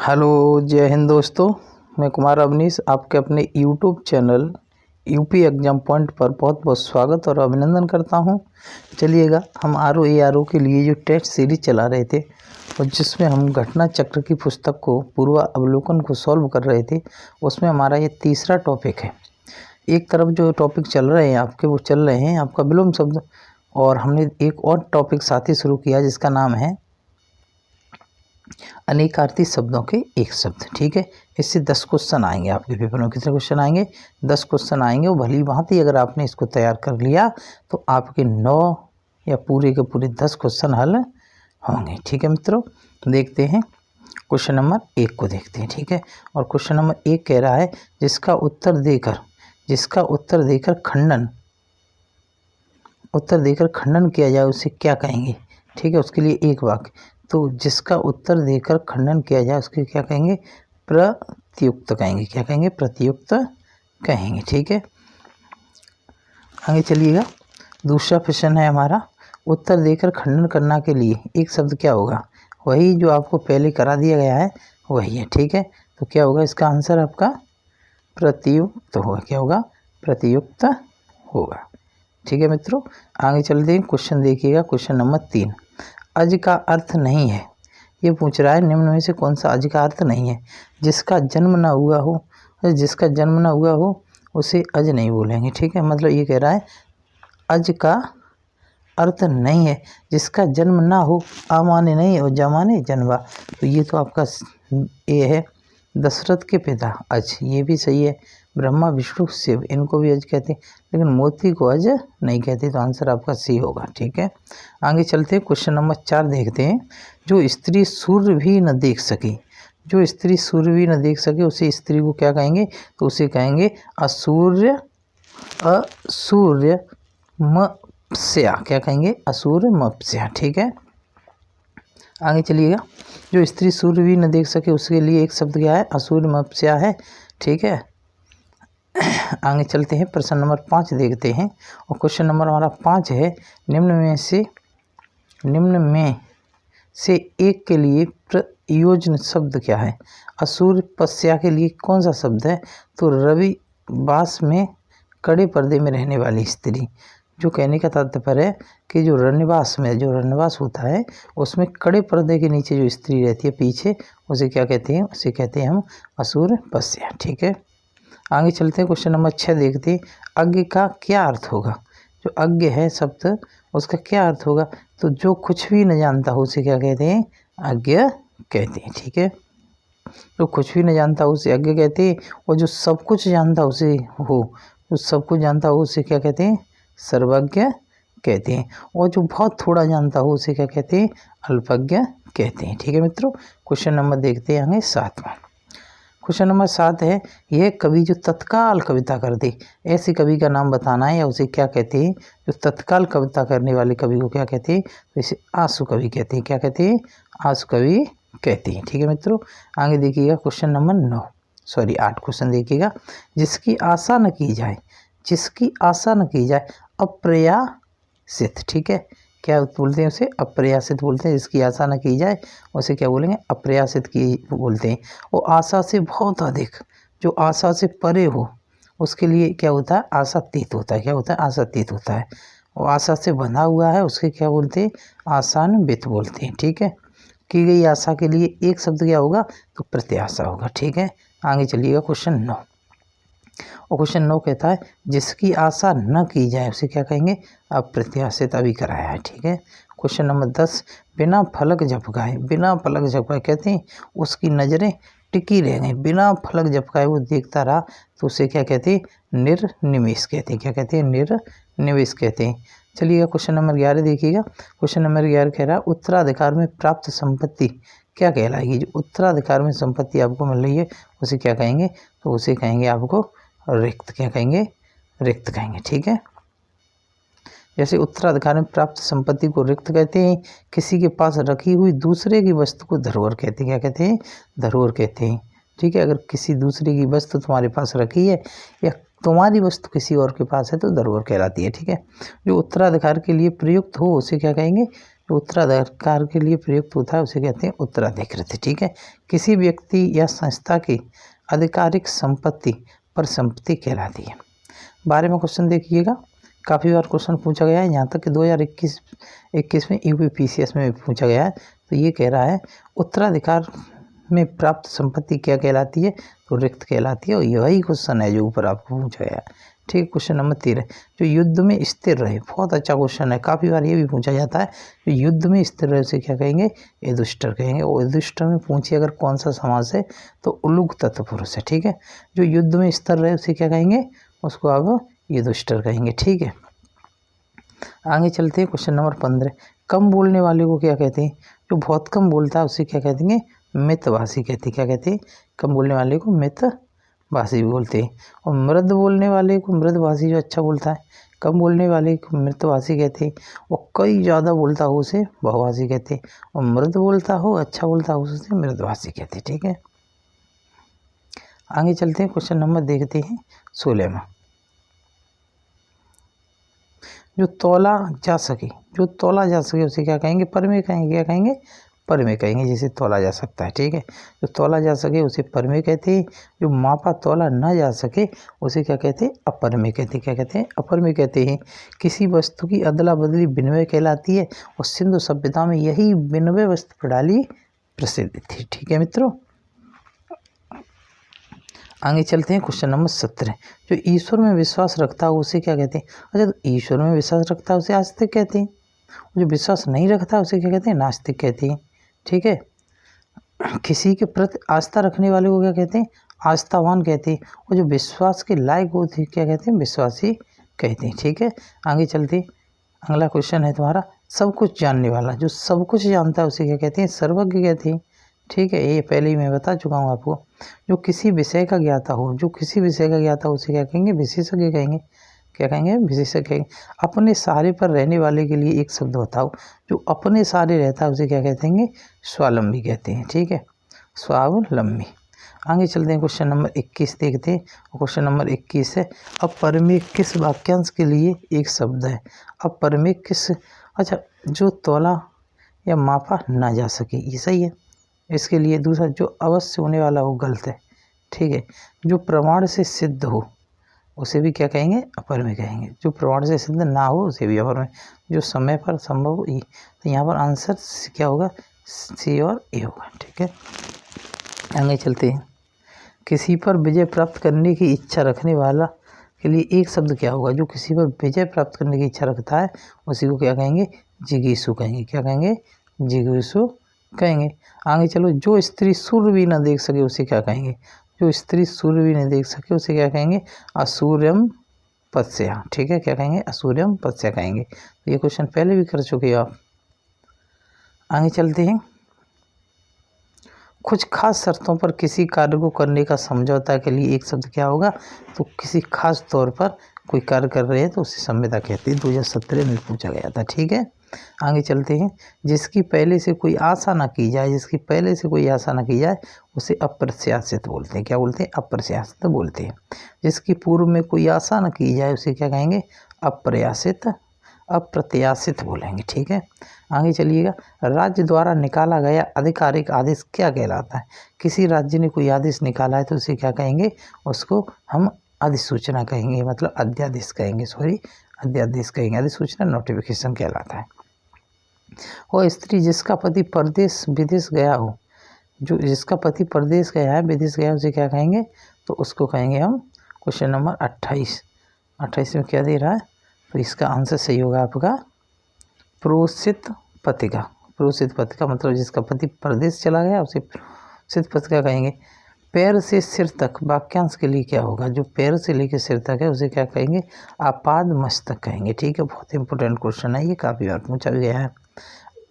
Hello, जय हिंद दोस्तों। मैं कुमार अवनीश आपके अपने YouTube channel UP exam point पर बहुत बहुत स्वागत और अभिनंदन करता हूं। चलिएगा, हम RO के लिए जो टेस्ट सीरीज चला रहे थे और जिसमें हम घटना चक्र की पुस्तक को पूर्वावलोकन को सॉल्व कर रहे थे, उसमें हमारा ये तीसरा टॉपिक है। एक तरफ जो टॉपिक चल रहे हैं आपके, वो चल रहे हैं आपका विलोम शब्द, और हमने एक और टॉपिक साथ ही शुरू किया जिसका नाम है अनेकार्थी शब्दों के एक शब्द। ठीक है, इससे 10 क्वेश्चन आएंगे आपके पेपर में। कितने क्वेश्चन आएंगे? 10 क्वेश्चन आएंगे। और भली भांति अगर आपने इसको तैयार कर लिया तो आपके 9 या पूरे के पूरे 10 क्वेश्चन हल होंगे। ठीक है मित्रों, देखते हैं क्वेश्चन नंबर 1 को देखते हैं। ठीक है, और क्वेश्चन नंबर 1 कह रहा है जिसका उत्तर देकर खंडन किया जाए उसे क्या कहेंगे। ठीक है, उसके लिए एक वाक्य। तो जिसका उत्तर देकर खंडन किया जाए उसके क्या कहेंगे? प्रत्युक्त कहेंगे। क्या कहेंगे? प्रत्युक्त कहेंगे। ठीक है, आगे चलिएगा। दूसरा प्रश्न है हमारा, उत्तर देकर खंडन करना के लिए एक शब्द क्या होगा? वही जो आपको पहले करा दिया गया है वही है। ठीक है, तो क्या होगा इसका आंसर? आपका प्रत्युक्त होगा। क्या होगा? प्रत्युक्त होगा। ठीक है मित्रों, आगे चलते हैं। क्वेश्चन देखिएगा, क्वेश्चन नंबर 3। अज का अर्थ नहीं है। ये पूछ रहा है निम्न में से कौन सा अज का अर्थ नहीं है? जिसका जन्म ना हुआ हो उसे अज नहीं बोलेंगे। ठीक है, मतलब ये कह रहा है अज का अर्थ नहीं है जिसका जन्म ना हो, आमाने नहीं और जमाने जन्मा। तो ये तो आपका ये है दशरथ के पिता अज, ये भी सही है। ब्रह्मा विष्णु शिव, इनको भी अज कहते हैं, लेकिन मोती को अज नहीं कहते। तो आंसर आपका सी होगा। ठीक है, आगे चलते हैं। क्वेश्चन नंबर 4 देखते हैं। जो स्त्री सूर्य भी न देख सके उसे स्त्री को क्या कहेंगे? तो उसे कहेंगे असूर्यमप्स्या। क्या कहेंगे? असूर्यमप्स्या। ठीक है, आगे चलिएगा। जो स्त्री सूर्य भी न देख सके उसके लिए एक शब्द क्या है? असूर्यमप्स्या है। ठीक है, आगे चलते हैं। प्रश्न नंबर 5 देखते हैं, और क्वेश्चन नंबर हमारा 5 है निम्न में से एक के लिए प्रयोजन शब्द क्या है? असूर्यपस्या के लिए कौन सा शब्द है? तो रविवास में कड़े पर्दे में रहने वाली स्त्री। जो कहने का तात्पर्य है कि जो रनिवास होता है उसमें कड़े पर्दे के नीचे जो स्त्री रहती है पीछे, उसे क्या कहते हैं? उसे कहते हैं हम असूर्यपस्या। ठीक है, आगे चलते हैं। क्वेश्चन नंबर 6 देखते हैं। अज्ञ का क्या अर्थ होगा? जो अज्ञ है शब्द, उसका क्या अर्थ होगा? तो जो कुछ भी न जानता हो उसे क्या कहते हैं? अज्ञ कहते हैं। ठीक है, जो कुछ भी न जानता हो उसे अज्ञ कहते हैं, और जो सब कुछ जानता हो उसे क्या कहते हैं? सर्वज्ञ कहते हैं, और जो बहुत थोड़ा जानता हो उसे क्या कहते हैं? अल्पज्ञ कहते हैं। ठीक है मित्रों, क्वेश्चन नंबर देखते हैं आगे 7वां। क्वेश्चन नंबर 7 है, यह कवि जो तत्काल कविता कर दे, ऐसे कवि का नाम बताना है, या उसे क्या कहते हैं? जो तत्काल कविता करने वाले कवि को क्या कहते हैं? तो इसे आशु कवि कहते हैं। क्या कहते हैं? आशु कवि कहते हैं। ठीक है मित्रों, आगे देखिएगा। क्वेश्चन नंबर 8 क्वेश्चन देखिएगा। जिसकी आशा न की जाए अप्रयासित। ठीक है, क्या बोलते हैं उसे? अप्रयासित बोलते हैं। जिसकी आशा न की जाए उसे क्या बोलेंगे? अप्रयासित की बोलते हैं। और आशा से बहुत अधिक, जो आशा से परे हो, उसके लिए क्या होता है? आशातीत होता है। क्या होता है? आशातीत होता है। और आशा से बंधा हुआ है उसके क्या बोलते हैं? आशान्वित बोलते हैं। ठीक है, की गई आशा के लिए एक शब्द क्या होगा? तो प्रत्याशा होगा। ठीक है, आगे चलिएगा। क्वेश्चन 9, और क्वेश्चन 9 कहता है जिसकी आशा न की जाए उसे क्या कहेंगे? अप्रत्याशित। अभी कराया है। ठीक है, क्वेश्चन नंबर 10, बिना फलक झपकाए कहते हैं उसकी नज़रें टिकी रह गई। बिना फलक झपकाए वो देखता रहा, तो उसे क्या कहते हैं? निर्निमेष कहते हैं। क्या कहते हैं? निर्निमेष कहते हैं। चलिएगा, क्वेश्चन नंबर 11 देखिएगा। क्वेश्चन नंबर 11 कह रहा है उत्तराधिकार में प्राप्त संपत्ति क्या कहलाएगी? जो उत्तराधिकार में संपत्ति आपको मिल रही है उसे क्या कहेंगे? तो उसे कहेंगे आपको रिक्त। क्या कहेंगे? रिक्त कहेंगे। ठीक है, जैसे उत्तराधिकार में प्राप्त संपत्ति को रिक्त कहते हैं। किसी के पास रखी हुई दूसरे की वस्तु को धरोहर कहते हैं। क्या कहते हैं? धरोहर कहते हैं। ठीक है, अगर किसी दूसरे की वस्तु तुम्हारे पास रखी है या तुम्हारी वस्तु किसी और के पास है तो धरोहर कहलाती है। ठीक है, जो उत्तराधिकार के लिए प्रयुक्त हो उसे क्या कहेंगे? जो उत्तराधिकार के लिए प्रयुक्त होता है उसे कहते हैं उत्तराधिकृत। ठीक है, किसी व्यक्ति या संस्था की आधिकारिक संपत्ति पर संपत्ति कहलाती है। 12वां क्वेश्चन देखिएगा, काफ़ी बार क्वेश्चन पूछा गया है, यहाँ तक कि 2021 में यूपीपीसीएस में भी पूछा गया है। तो ये कह रहा है उत्तराधिकार में प्राप्त संपत्ति क्या कहलाती है, तो रिक्त कहलाती है। और यही क्वेश्चन है जो ऊपर आपको पूछा गया है। ठीक, क्वेश्चन नंबर 13, जो युद्ध में स्थिर रहे, बहुत अच्छा क्वेश्चन है, काफ़ी बार ये भी पूछा जाता है। जो युद्ध में स्थिर रहे उसे क्या कहेंगे, युधिष्ठिर कहेंगे। और युधिष्ठिर में पूछिए अगर कौन सा समास है तो उलूक तत्पुरुष है। ठीक है, जो युद्ध में स्थिर रहे उसे क्या कहेंगे, उसको आप युधिष्ठिर कहेंगे। ठीक है, आगे चलते हैं। क्वेश्चन नंबर 15, कम बोलने वाले को क्या कहते हैं, जो बहुत कम बोलता है उसे क्या कहते हैं, मितभाषी कहते हैं। क्या कहते हैं, कम बोलने वाले को मितभाषी बोलते हैं। और मृद बोलने वाले को मृदभाषी, जो अच्छा बोलता है, कम बोलने वाले को मृतभाषी कहते हैं। और कई ज़्यादा बोलता हो उसे बहुभाषी कहते हैं। और मृद बोलता हो, अच्छा बोलता हो उसे मृदभाषी कहते हैं। ठीक है, आगे चलते हैं। क्वेश्चन नंबर देखते हैं 16वां, जो तौला जा सके, जो तौला जा सके उसे क्या कहेंगे, परमेय कहेंगे। क्या कहेंगे, परमेय कहेंगे, जिसे तौला जा सकता है। ठीक है, जो तौला जा सके उसे परमेय कहते हैं। जो मापा तौला न जा सके उसे क्या कहते हैं, अपरमेय कहते हैं। क्या कहते हैं, अपरमेय कहते हैं। किसी वस्तु की अदला बदली विनिमय कहलाती है। और सिंधु सभ्यता में यही विनिमय वस्तु प्रणाली प्रसिद्ध थी। ठीक है मित्रों, आगे चलते हैं। क्वेश्चन नंबर 17, जो ईश्वर में विश्वास रखता है उसे क्या कहते हैं। अच्छा, तो ईश्वर में विश्वास रखता है उसे आस्तिक कहते हैं। जो विश्वास नहीं रखता उसे क्या कहते हैं, नास्तिक कहते हैं। ठीक है, किसी के प्रति आस्था रखने वाले को क्या कहते हैं, आस्थावान कहते हैं। और जो विश्वास के लायक होते हैं क्या कहते हैं, विश्वासी कहते हैं। ठीक है, आगे चलते हैं। अगला क्वेश्चन है तुम्हारा, सब कुछ जानने वाला, जो सब कुछ जानता है उसे क्या कहते हैं, सर्वज्ञ कहते हैं। ठीक है, ये पहले ही मैं बता चुका हूँ आपको। जो किसी विषय का ज्ञाता हो, जो किसी विषय का ज्ञाता हो उसे क्या कहेंगे, विशेषज्ञ कहेंगे। क्या कहेंगे, विशेषज्ञ कहेंगे। अपने सहारे पर रहने वाले के लिए एक शब्द बताओ, जो अपने सहारे रहता है उसे क्या कहते हैं, स्वावलंबी कहते हैं। ठीक है, स्वावलंबी। आगे चलते हैं। क्वेश्चन नंबर 21 देखते हैं। क्वेश्चन नंबर 21 है, अपरमेय किस वाक्यांश के लिए एक शब्द है, अपरमेय किस। अच्छा, जो तौला या मापा ना जा सके, ये सही है। इसके लिए दूसरा, जो अवश्य होने वाला हो, गलत है। ठीक है, जो प्रमाण से सिद्ध हो उसे भी क्या कहेंगे, अपरमेय कहेंगे। जो प्रमाण से सिद्ध ना हो उसे भी अपरमेय। जो समय पर संभव हो, तो यहाँ पर आंसर क्या होगा, सी और ए होगा। ठीक है, आगे चलते हैं। किसी पर विजय प्राप्त करने की इच्छा रखने वाला के लिए एक शब्द क्या होगा, जो किसी पर विजय प्राप्त करने की इच्छा रखता है उसी को क्या कहेंगे, जिगीषु कहेंगे। क्या कहेंगे, जिगीषु कहेंगे। आगे चलो, जो स्त्री सूर्य भी न देख सके उसे क्या कहेंगे, जो स्त्री सूर्य भी नहीं देख सके उसे क्या कहेंगे, असूर्यम पत्स्या। ठीक है, क्या कहेंगे, असूर्यम पत्स्या कहेंगे। तो ये क्वेश्चन पहले भी कर चुके हो आप। आगे चलते हैं। कुछ खास शर्तों पर किसी कार्य को करने का समझौता के लिए एक शब्द क्या होगा, तो किसी खास तौर पर कोई कार्य कर रहे हैं तो उसे समझौता कहते हैं। 2017 में पूछा गया था। ठीक है, आगे चलते हैं। जिसकी पहले से कोई आशा ना की जाए, जिसकी पहले से कोई आशा ना की जाए उसे अप्रत्याशित बोलते हैं। क्या बोलते हैं, अप्रत्याशित बोलते हैं। जिसकी पूर्व में कोई आशा ना की जाए उसे क्या कहेंगे, अप्रत्याशित, अप्रत्याशित बोलेंगे। ठीक है, आगे चलिएगा। राज्य द्वारा निकाला गया आधिकारिक आदेश क्या कहलाता है। किसी राज्य ने कोई आदेश निकाला है तो उसे क्या कहेंगे, उसको हम अधिसूचना कहेंगे, मतलब अध्यादेश कहेंगे, अध्यादेश कहेंगे। अधिसूचना नोटिफिकेशन कहलाता है। और स्त्री जिसका पति परदेश विदेश गया हो, जो जिसका पति परदेश गया है, विदेश गया, उसे क्या कहेंगे, तो उसको कहेंगे हम। क्वेश्चन नंबर 28 में क्या दे रहा है, तो इसका आंसर सही होगा आपका प्रोषित पतिका। प्रोषित पतिका मतलब जिसका पति परदेश चला गया उसे प्रोषित पतिका कहेंगे। पैर से सिर तक वाक्यांश के लिए क्या होगा, जो पैर से लेकर सिर तक है उसे क्या कहेंगे, आपाद मस्तक कहेंगे। ठीक है, बहुत इंपॉर्टेंट क्वेश्चन है, ये काफ़ी बार पूछा गया है।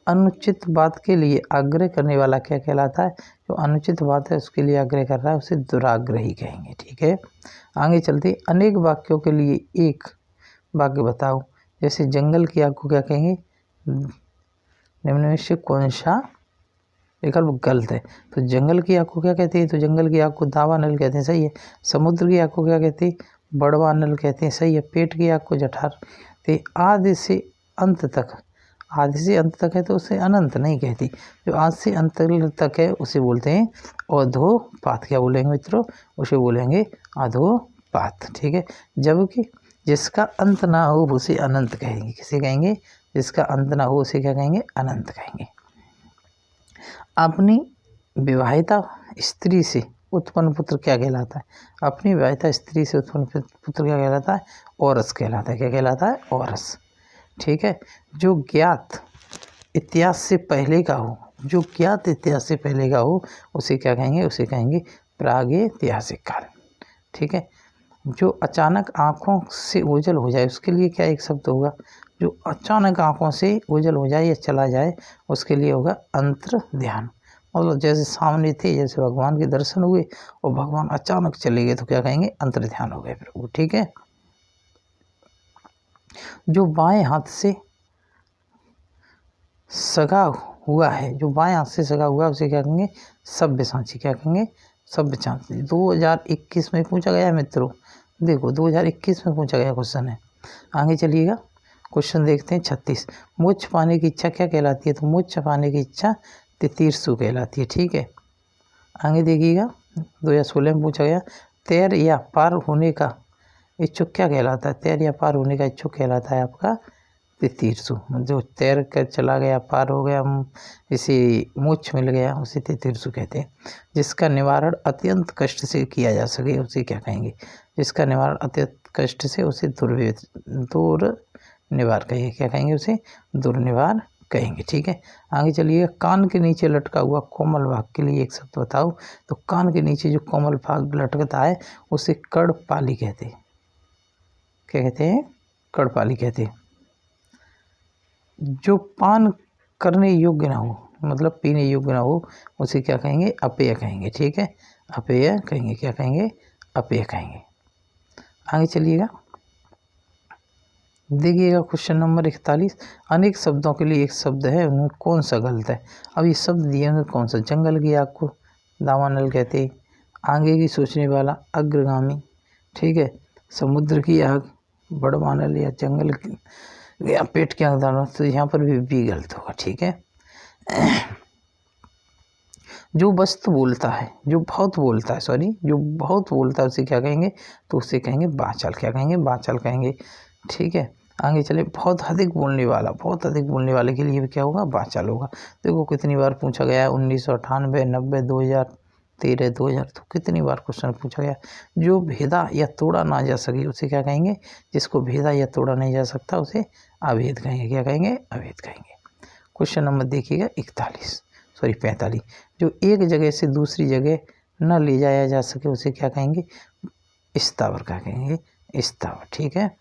अनुचित बात के लिए आग्रह करने वाला क्या कहलाता है, जो अनुचित बात है उसके लिए आग्रह कर रहा है उसे दुराग्रही कहेंगे। ठीक है, आगे चलते। अनेक वाक्यों के लिए एक वाक्य बताओ, जैसे जंगल की आग को क्या कहेंगे, निम्न में से कौन सा विकल्प गलत है, तो जंगल की आग को क्या कहते हैं, तो जंगल की आग को दावानल कहते हैं, सही है। समुद्र की आग को क्या कहते हैं, बड़वानल कहते हैं, सही है। पेट की आग को जठार कहते हैं। आदि से अंत तक आदि से अंत तक है तो उसे अनंत नहीं कहती। जो आदि से अंत तक है उसे बोलते हैं अधोपात। क्या बोलेंगे मित्रों? उसे बोलेंगे अधोपात। ठीक है। जबकि जिसका अंत ना हो उसे अनंत कहेंगे। किसे कहेंगे? जिसका अंत ना हो उसे क्या कहेंगे? अनंत कहेंगे। अपनी विवाहिता स्त्री से उत्पन्न पुत्र क्या कहलाता है? अपनी विवाहिता स्त्री से उत्पन्न पुत्र क्या कहलाता है? औरस कहलाता है। क्या कहलाता है? औरस। ठीक है। जो ज्ञात इतिहास से पहले का हो, जो ज्ञात इतिहास से पहले का हो उसे क्या कहेंगे? उसे कहेंगे प्रागैतिहासिक काल। ठीक है। जो अचानक आँखों से ओझल हो जाए उसके लिए क्या एक शब्द होगा? जो अचानक आँखों से ओझल हो जाए या चला जाए उसके लिए होगा अंतर्ध्यान। मतलब जैसे सामने थे, जैसे भगवान के दर्शन हुए और भगवान अचानक चले गए तो क्या कहेंगे? अंतर्ध्यान हो गए प्रभु। ठीक है। जो बाएं हाथ से सगा हुआ है, जो बाएं हाथ से सगा हुआ है उसे क्या कहेंगे? सब्यसाची। क्या कहेंगे? सब्यसाची। 2021 में पूछा गया है मित्रों। देखो 2021 में पूछा गया क्वेश्चन है। आगे चलिएगा, क्वेश्चन देखते हैं 36। मोक्ष पाने की इच्छा क्या कहलाती है? तो मोक्ष पाने की इच्छा तितीर्षु कहलाती है। ठीक है। आगे देखिएगा, 2016 में पूछा गया तैर या पार होने का इच्छुक क्या कहलाता है? तैर या पार होने का इच्छुक कहलाता है आपका तितीर्षु। जो तैर कर चला गया, पार हो गया, इसे मोक्ष मिल गया, उसे तितीर्षु कहते हैं। जिसका निवारण अत्यंत कष्ट से किया जा सके उसे क्या कहेंगे? जिसका निवारण अत्यंत कष्ट से उसे दुर्निवार कहेंगे। क्या कहेंगे? उसे दुर्निवार कहेंगे। ठीक है। आगे चलिए, कान के नीचे लटका हुआ कोमल भाग के लिए एक शब्द बताओ। तो कान के नीचे जो कोमल भाग लटकता है उसे कर्णपाली कहते हैं। क्या कहते हैं? कर्णपाली कहते हैं। जो पान करने योग्य ना हो, मतलब पीने योग्य ना हो, उसे क्या कहेंगे? अपेय कहेंगे। ठीक है। अपेय कहेंगे। क्या कहेंगे? अपेय कहेंगे। आगे चलिएगा, देखिएगा क्वेश्चन नंबर 41। अनेक शब्दों के लिए एक शब्द है, उनमें कौन सा गलत है? अब ये शब्द दिए हैं कौन सा? जंगल की आग को दावानल कहते हैं। आगे की सोचने वाला अग्रगामी। ठीक है। समुद्र की आग बड़वानल या जंगल की या पेट के आग, तो यहाँ पर भी गलत होगा। ठीक है। जो वस्तु बोलता है, जो बहुत बोलता है, जो बहुत बोलता है उसे क्या कहेंगे? तो उसे कहेंगे वाचाल। क्या कहेंगे? वाचाल कहेंगे। ठीक है। आगे चले, बहुत अधिक बोलने वाला, बहुत अधिक बोलने वाले के लिए भी क्या होगा? वाचाल होगा। देखो कितनी बार पूछा गया है, 1998, 90, 2013, 2000, तो कितनी बार क्वेश्चन पूछा गया। जो भेदा या तोड़ा ना जा सके उसे क्या कहेंगे? जिसको भेदा या तोड़ा नहीं जा सकता उसे अभेद कहेंगे। क्या कहेंगे? अभेद कहेंगे। क्वेश्चन नंबर देखिएगा 45। जो एक जगह से दूसरी जगह न ले जाया जा सके उसे क्या कहेंगे? स्थावर का कहेंगे। स्थावर। ठीक है।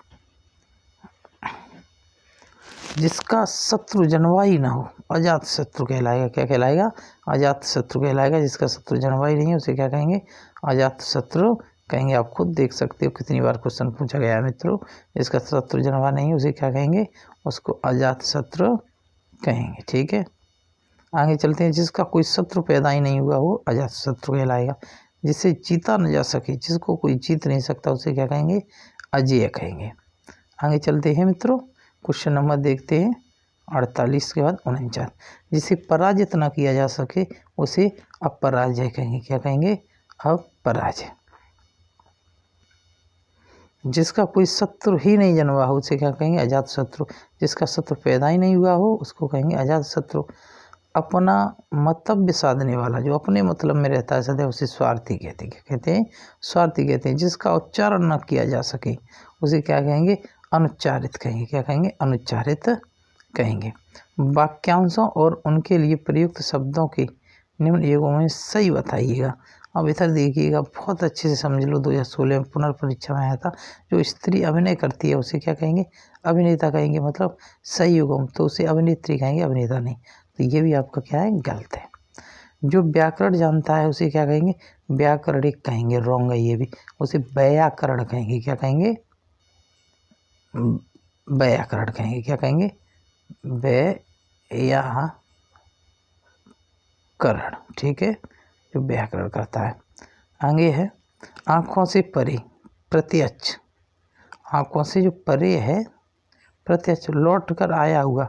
जिसका शत्रु जनवाई ना हो अजात शत्रु कहलाएगा। क्या कहलाएगा? अजात शत्रु कहलाएगा। जिसका शत्रु जनवाई नहीं है उसे क्या कहेंगे? अजात शत्रु कहेंगे। आप खुद देख सकते हो कितनी बार क्वेश्चन पूछा गया है मित्रों। जिसका शत्रु जनवा नहीं है उसे क्या कहेंगे? उसको अजात शत्रु कहेंगे। ठीक है। आगे चलते हैं, जिसका कोई शत्रु पैदा ही नहीं हुआ वो अजात शत्रु कहलाएगा। जिसे जीता न जा सके, जिसको कोई जीत नहीं सकता उसे क्या कहेंगे? अजेय कहेंगे। आगे चलते हैं मित्रों, क्वेश्चन नंबर देखते हैं 48 के बाद 49। जिसे पराजित ना किया जा सके उसे अपराजय कहेंगे। क्या कहेंगे? अपराजय। जिसका कोई शत्रु ही नहीं जन्मा हो उसे क्या कहेंगे? अजात शत्रु। जिसका शत्रु पैदा ही नहीं हुआ हो उसको कहेंगे अजात शत्रु। अपना मतव्य साधने वाला, जो अपने मतलब में रहता है सदैव, उसे स्वार्थी कहते हैं। क्या कहते हैं? स्वार्थी कहते हैं। जिसका उच्चारण न किया जा सके उसे क्या कहेंगे? अनुच्चारित कहेंगे। क्या कहेंगे? अनुच्चारित कहेंगे। वाक्यांशों और उनके लिए प्रयुक्त शब्दों के निम्न युगों में सही बताइएगा। अब इधर देखिएगा, बहुत अच्छे से समझ लो। 2016 में पुनर्परीक्षा में आया था। जो स्त्री अभिनय करती है उसे क्या कहेंगे? अभिनेता कहेंगे। मतलब सही युगम, तो उसे अभिनेत्री कहेंगे, अभिनेता नहीं। तो ये भी आपका क्या है? गलत है। जो व्याकरण जानता है उसे क्या कहेंगे? व्याकरणिक कहेंगे। रॉन्ग है ये भी। उसे व्याकरण कहेंगे। क्या कहेंगे? व्याकरण कहेंगे। क्या कहेंगे? व्याकरण। ठीक है। जो व्याकरण करता है। आगे है, आँखों से परे प्रत्यक्ष। आँखों से जो परे है प्रत्यक्ष, लौट कर आया हुआ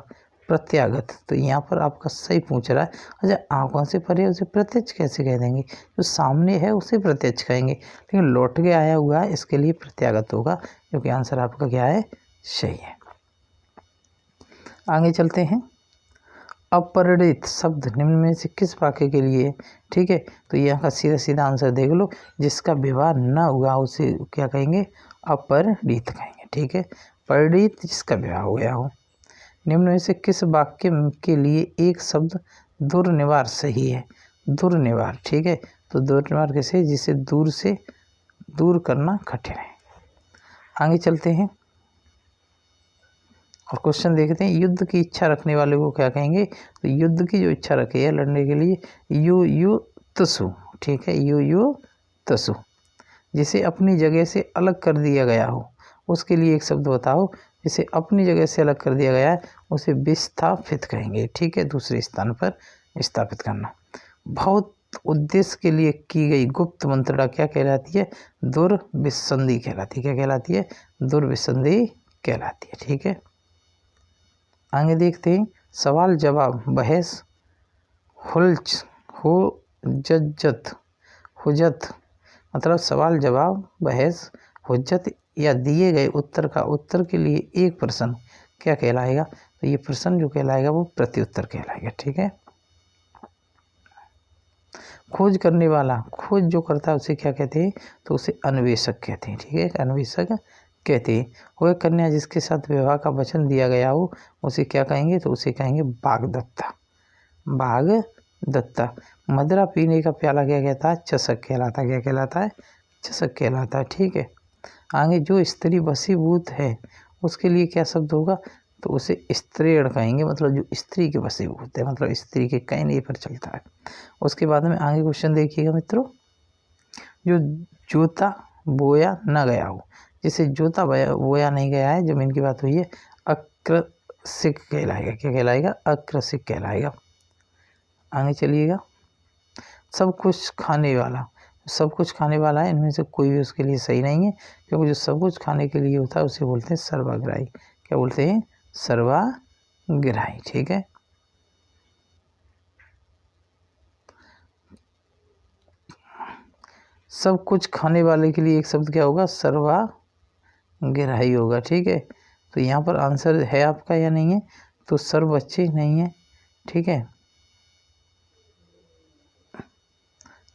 प्रत्यागत। तो यहाँ पर आपका सही पूछ रहा है। अच्छा, आंखों से परे उसे प्रत्यक्ष कैसे कह देंगे? जो सामने है उसे प्रत्यक्ष कहेंगे, लेकिन लौट के आया हुआ है इसके लिए प्रत्यागत होगा, जो कि आंसर आपका क्या है? सही है। आगे चलते हैं। अपरिणित शब्द निम्न में से किस वाक्य के लिए? ठीक है, तो यहाँ का सीधा सीधा आंसर देख लो। जिसका विवाह न हुआ उसे क्या कहेंगे? अपरिणित कहेंगे। ठीक है, परिणित जिसका विवाह हो गया हो। निम्न में से किस वाक्य के लिए एक शब्द दुर्निवार सही है? दुर्निवार, ठीक है, तो दुर्निवार कैसे? जिसे दूर से दूर करना कठिन है। आगे चलते हैं और क्वेश्चन देखते हैं। युद्ध की इच्छा रखने वाले को क्या कहेंगे? तो युद्ध की जो इच्छा रखे है लड़ने के लिए, युयुत्सु, ठीक है, युयुत्सु। जिसे अपनी जगह से अलग कर दिया गया हो उसके लिए एक शब्द बताओ। जिसे अपनी जगह से अलग कर दिया गया है उसे विस्थापित कहेंगे। ठीक है, दूसरे स्थान पर स्थापित करना। बहुत उद्देश्य के लिए की गई गुप्त मंत्रणा क्या कहलाती है? दुर्विसंधि कहलाती है। क्या कहलाती है? दुर्विसंधि कहलाती है। ठीक है, आगे देखते हैं। सवाल जवाब बहस हुलच हुज्जत हुज्जत मतलब सवाल जवाब बहस हुज्जत या दिए गए उत्तर का उत्तर के लिए एक प्रश्न क्या कहलाएगा? तो ये प्रश्न जो कहलाएगा वो प्रत्युत्तर कहलाएगा। ठीक है, खोज करने वाला, खोज जो करता है उसे क्या कहते हैं? तो उसे अन्वेषक कहते हैं। ठीक है, अन्वेषक कहते हैं। वह कन्या जिसके साथ विवाह का वचन दिया गया हो उसे क्या कहेंगे? तो उसे कहेंगे बागदत्ता। बागदत्ता। मदिरा पीने का प्याला क्या कहता है? चषक कहलाता है। क्या कहलाता है? चषक कहलाता है। ठीक है, आगे जो स्त्री वशीभूत है उसके लिए क्या शब्द होगा? तो उसे स्त्रीण कहेंगे, मतलब जो स्त्री के वशीभूत है, मतलब स्त्री के कहने पर चलता है। उसके बाद में आगे क्वेश्चन देखिएगा मित्रों। जो जोता बोया न गया हो, जिसे जोता बोया नहीं गया है, जमीन की बात हुई है, अकृषिक कहलाएगा। क्या कहलाएगा? अकृषिक कहलाएगा। आगे चलिएगा। सब कुछ खाने वाला, सब कुछ खाने वाला है, इनमें से कोई भी उसके लिए सही नहीं है, क्योंकि जो सब कुछ खाने के लिए होता है उसे बोलते हैं सर्वाग्राही। क्या बोलते हैं? सर्वाग्राही। ठीक है, सब कुछ खाने वाले के लिए एक शब्द क्या होगा? सर्वाग्राही होगा। ठीक है, तो यहाँ पर आंसर है आपका या नहीं है? तो सर्व अच्छे नहीं है। ठीक है,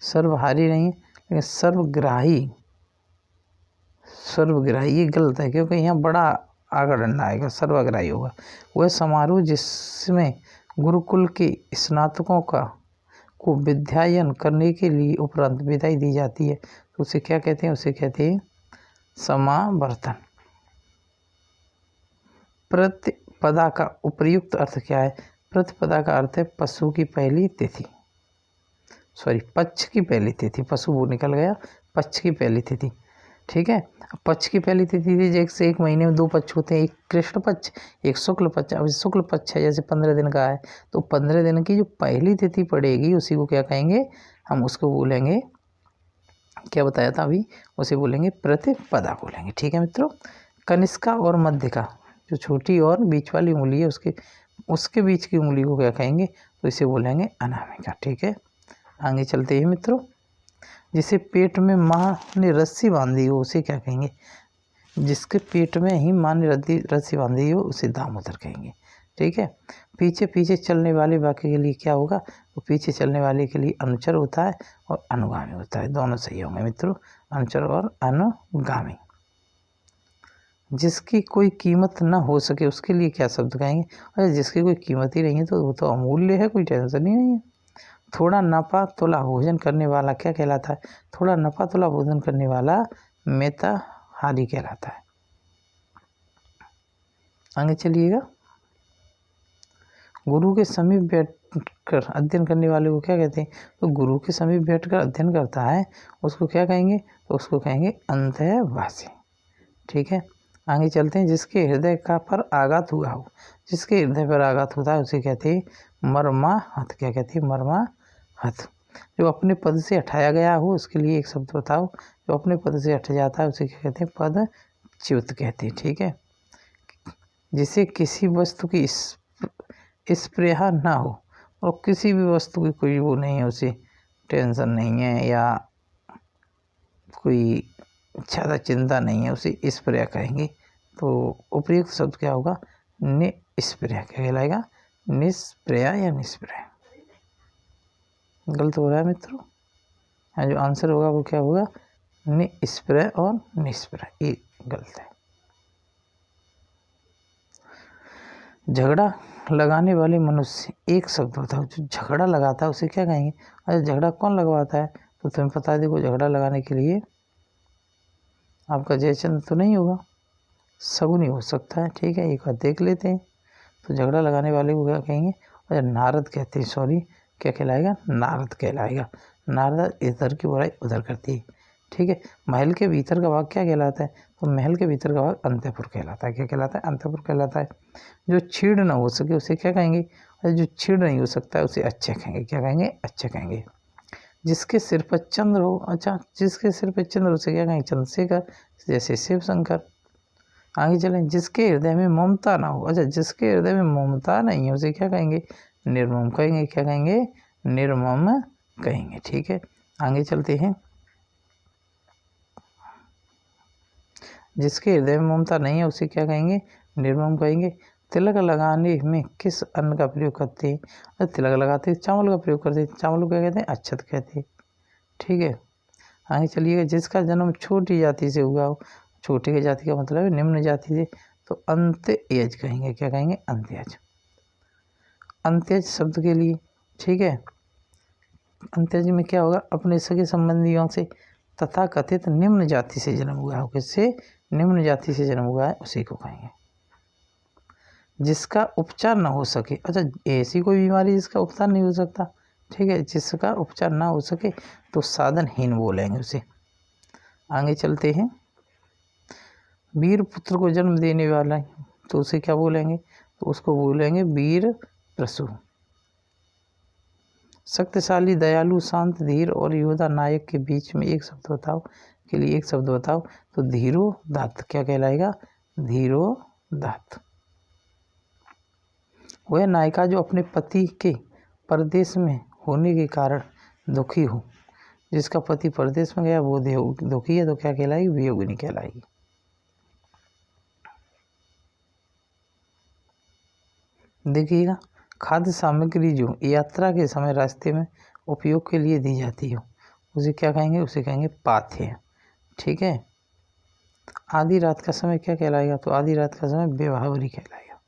सर्वहारी नहीं है, लेकिन सर्वग्राही, सर्वग्राही ये गलत है, क्योंकि यहाँ बड़ा आगा डंडा आएगा, सर्वग्राही होगा। वह समारोह जिसमें गुरुकुल के स्नातकों को विद्यायन करने के लिए उपरांत विदाई दी जाती है, तो उसे क्या कहते हैं? उसे कहते हैं समावर्तन। प्रतिपदा का उपयुक्त अर्थ क्या है? प्रतिपदा का अर्थ है पशु की पहली तिथि, सॉरी पक्ष की पहली तिथि। पशु वो निकल गया, पक्ष की पहली तिथि। ठीक है, पक्ष की पहली तिथि थी, जैसे एक महीने में 2 पक्ष होते हैं, एक कृष्ण पक्ष एक शुक्ल पक्ष। अब शुक्ल पक्ष है जैसे 15 दिन का है, तो 15 दिन की जो पहली तिथि पड़ेगी उसी को क्या कहेंगे? हम उसको बोलेंगे, क्या बताया था अभी, उसे बोलेंगे प्रतिपदा बोलेंगे। ठीक है मित्रों, कनिष्का और मध्यका, जो छोटी और बीच वाली उंगली है उसके बीच की उंगली को क्या कहेंगे? तो इसे बोलेंगे अनामिका। ठीक है, आगे चलते हैं मित्रों। जिसे पेट में माँ ने रस्सी बांधी हो उसे क्या कहेंगे? जिसके पेट में ही माँ ने रस्सी बांधी हो उसे दामोदर कहेंगे। ठीक है, पीछे पीछे चलने वाले वाक्य के लिए क्या होगा? तो पीछे चलने वाले के लिए अनुचर होता है और अनुगामी होता है, दोनों सही होंगे मित्रों, अनुचर और अनुगामी। जिसकी कोई कीमत ना हो सके उसके लिए क्या शब्द कहेंगे? अरे जिसकी कोई कीमत ही नहीं है तो वो तो अमूल्य है, कोई टेंशन ही नहीं है। थोड़ा नपा तोला भोजन करने वाला क्या कहलाता है? थोड़ा नपा तोला भोजन करने वाला मिताहारी कहलाता है। आगे चलिएगा। गुरु के समीप बैठकर अध्ययन करने वाले को क्या कहते हैं? तो गुरु के समीप बैठकर अध्ययन करता है उसको क्या कहेंगे? तो उसको कहेंगे अंतःवासी। ठीक है, आगे चलते हैं। जिसके हृदय का पर आघात हुआ हो, जिसके हृदय पर आघात होता है उसे कहते हैं मर्माहत। क्या कहते हैं? मर्माहत। जो अपने पद से हटाया गया हो उसके लिए एक शब्द बताओ। जो अपने पद से हट जाता है उसे क्या कहते हैं? पदच्युत कहते हैं। ठीक है, जिसे किसी वस्तु की स्प्रेहा ना हो और किसी भी वस्तु की कोई वो नहीं है, उसे टेंशन नहीं है या कोई ज़्यादा चिंता नहीं है, उसे स्प्रेहा कहेंगे। तो उपयुक्त शब्द क्या होगा? निस्प्रेहा। क्या कहलाएगा? निस्प्रेहा या निस्प्रेहा। गलत हो रहा है मित्रों। यहाँ जो आंसर होगा वो क्या होगा? निस्प्रेहा और निस्प्रेहा, ये गलत है। झगड़ा लगाने वाले मनुष्य, एक शब्द बताओ। जो झगड़ा लगाता है उसे क्या कहेंगे? अच्छा, झगड़ा कौन लगवाता है? तो तुम्हें पता देखो, झगड़ा लगाने के लिए आपका जयचंद्र तो नहीं होगा, शकुनी हो सकता है। ठीक है, एक बार देख लेते हैं। तो झगड़ा लगाने वाले को क्या कहेंगे? अच्छा, नारद कहते हैं। सॉरी, क्या कहलाएगा? नारद कहलाएगा। नारद इधर की बुराई उधर करती है। ठीक है, महल के भीतर का भाग क्या कहलाता है? तो महल के भीतर का भाग अंतःपुर कहलाता है। क्या कहलाता है? अंतःपुर कहलाता है। जो छीड़ ना हो सके उसे क्या कहेंगे? और जो छीड़ नहीं हो सकता है उसे अच्छे कहेंगे। क्या कहेंगे? अच्छे कहेंगे। जिसके सिर पर चंद्र हो, अच्छा, जिसके सिर पर चंद्र उसे क्या कहेंगे? चंद्रशेखर, जैसे शिव शंकर। आगे चलें। जिसके हृदय में ममता ना हो, अच्छा, जिसके हृदय में ममता नहीं है उसे क्या कहेंगे? निर्मम कहेंगे। क्या कहेंगे? निर्मम कहेंगे। ठीक है, आगे चलते हैं। जिसके हृदय में ममता नहीं है उसे क्या कहेंगे? निर्मम कहेंगे। तिलक लगाने में किस अन्न का प्रयोग करते हैं? अरे तिलक लगाते हैं चावल का प्रयोग करते हैं। चावल को क्या कहते हैं? अक्षत कहते हैं। ठीक है, आगे चलिएगा। जिसका जन्म छोटी जाति से हुआ हो, छोटी की जाति का मतलब है निम्न जाति से, तो अंत्यज कहेंगे। क्या कहेंगे? अंत्यज। अंत्यज शब्द के लिए, ठीक है, अंत्यज में क्या होगा? अपने सगे संबंधियों से तथा कथित निम्न जाति से जन्म हुआ हो। किससे? निम्न जाति से जन्म हुआ है उसी को कहेंगे। जिसका उपचार ना हो सके, अच्छा, ऐसी कोई बीमारी जिसका उपचार नहीं हो सकता, ठीक है, जिसका उपचार ना हो सके तो साधनहीन बोलेंगे उसे। आगे चलते हैं। वीर पुत्र को जन्म देने वाला है तो उसे क्या बोलेंगे? तो उसको बोलेंगे वीर प्रसू। शक्तिशाली, दयालु, शांत, धीर और योद्धा नायक के बीच में एक शब्द बताओ, के लिए एक शब्द बताओ। तो धीरोदात्त। क्या कहलाएगा? धीरोदात्त। वह नायिका जो अपने पति के परदेश में होने के कारण दुखी हो, जिसका पति परदेश में गया वो दुखी है, तो क्या कहलाएगी? वियोगिनी कहलाएगी। देखिएगा, खाद्य सामग्री जो यात्रा के समय रास्ते में उपयोग के लिए दी जाती हो उसे क्या कहेंगे? उसे कहेंगे पाथेय। ठीक है, आधी रात का समय क्या कहलाएगा? तो आधी रात का समय व्यवहारी कहलाएगा।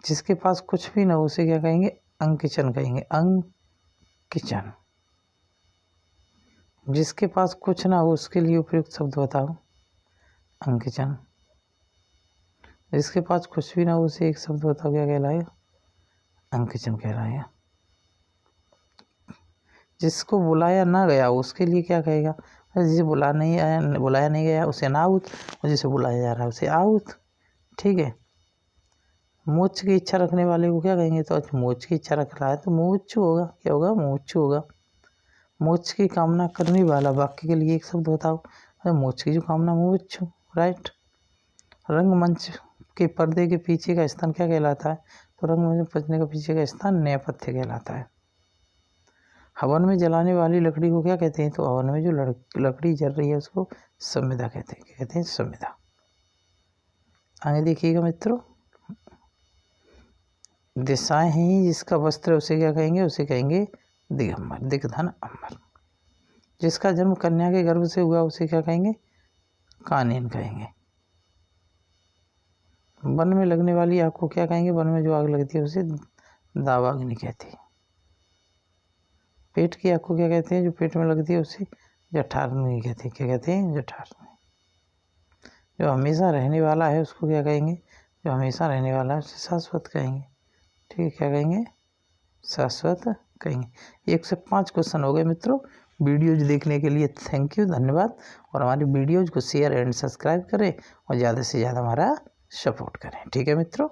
जिसके पास कुछ भी ना हो उसे क्या कहेंगे? अंकिचन कहेंगे। अंकिचन। जिसके पास कुछ ना हो उसके लिए उपयुक्त शब्द बताओ। अंकिचन। जिसके पास कुछ भी ना हो उसे एक शब्द बताओ, क्या कहलाएगा? अंकिचन कहलाएगा। जिसको बुलाया ना गया उसके लिए क्या कहेगा? जिसे बुलाया नहीं गया उसे अनाहुत, और जिसे बुलाया जा रहा है उसे आहुत। ठीक है, मोक्ष की इच्छा रखने वाले को क्या कहेंगे? तो मोक्ष की इच्छा रख रहा है तो मुमुक्षु होगा। क्या होगा? मुमुक्षु होगा। मोक्ष की कामना करने वाला वाक्य के लिए एक शब्द बताओ। मोक्ष की जो कामना, मुमुक्षु, राइट। रंगमंच के पर्दे के पीछे का स्थान क्या कहलाता है? तो रंगमंच पर्दे के पीछे का स्थान नेपथ्य कहलाता है। हवन में जलाने वाली लकड़ी को क्या कहते हैं? तो हवन में जो लकड़ी जल रही है उसको संविदा कहते हैं। क्या कहते हैं? संविदा। आगे देखिएगा मित्रों। दिशाएं हैं जिसका वस्त्र उसे क्या कहेंगे? उसे कहेंगे दिगंबर, दिग्धन अंबर। जिसका जन्म कन्या के गर्भ से हुआ उसे क्या कहेंगे? कानीन कहेंगे। वन में लगने वाली आग को क्या कहेंगे? वन में जो आग लगती है उसे दावाग्नि कहते हैं। पेट की आग को क्या कहते हैं? जो पेट में लगती है उसे जठराग्नि कहते हैं। क्या कहते हैं? जठराग्नि। जो हमेशा रहने वाला है उसको क्या कहेंगे? जो हमेशा रहने वाला है उसे शाश्वत कहेंगे। ठीक है, क्या कहेंगे? शाश्वत कहेंगे। 1 से 5 क्वेश्चन हो गए मित्रों। वीडियोज देखने के लिए थैंक यू, धन्यवाद। और हमारी वीडियोज को शेयर एंड सब्सक्राइब करें और ज़्यादा से ज़्यादा हमारा सपोर्ट करें। ठीक है मित्रों।